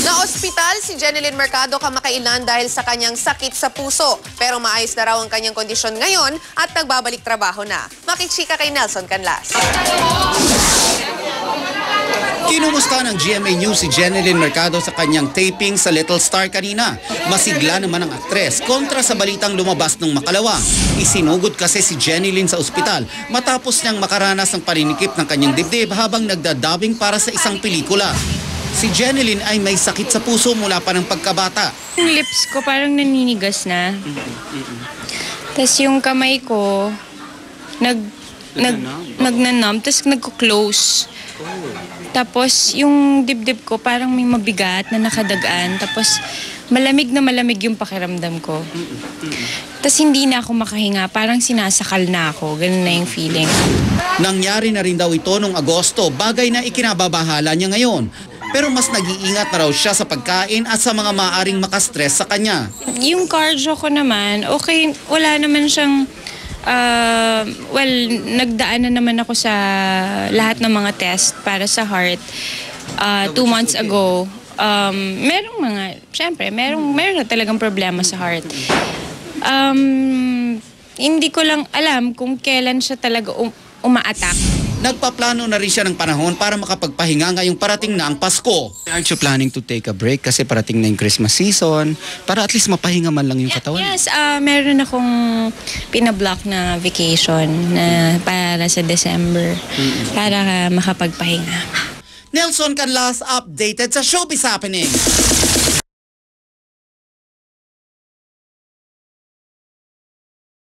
Naospital si Jeneline Mercado kamakailan dahil sa kanyang sakit sa puso. Pero maayos na raw ang kanyang kondisyon ngayon at nagbabalik trabaho na. Makichika kay Nelson Canlas. Kinumusta ng GMA News si Jeneline Mercado sa kanyang taping sa Little Star kanina. Masigla naman ang aktres kontra sa balitang lumabas ng makalawang. Isinugod kasi si Jeneline sa ospital matapos niyang makaranas ng paninikip ng kanyang dibdib habang nagdadabing para sa isang pelikula. Si Jeneline ay may sakit sa puso mula pa ng pagkabata. Yung lips ko parang naninigas na. Tapos yung kamay ko nagnanumb, tapos nagko-close. Tapos yung dibdib ko parang may mabigat na nakadagaan. Tapos malamig na malamig yung pakiramdam ko. Tapos hindi na ako makahinga, parang sinasakal na ako. Ganun na yung feeling. Nangyari na rin daw ito noong Agosto, bagay na ikinababahala niya ngayon. Pero mas nag-iingat na raw siya sa pagkain at sa mga maaaring makastress sa kanya. Yung cardio ko naman, okay, wala naman siyang nagdaan na naman ako sa lahat ng mga test para sa heart 2 months ago. Siyempre, meron na talagang problema sa heart. Hindi ko lang alam kung kailan siya talaga uma-attack. Nagpaplano na rin siya ng panahon para makapagpahinga ngayong parating na ang Pasko. Aren't you planning to take a break kasi parating na yung Christmas season para at least mapahinga man lang yung katawan? Yes, meron akong pinablock na vacation na para sa December para makapagpahinga. Nelson Canlas updated sa Showbiz Happening.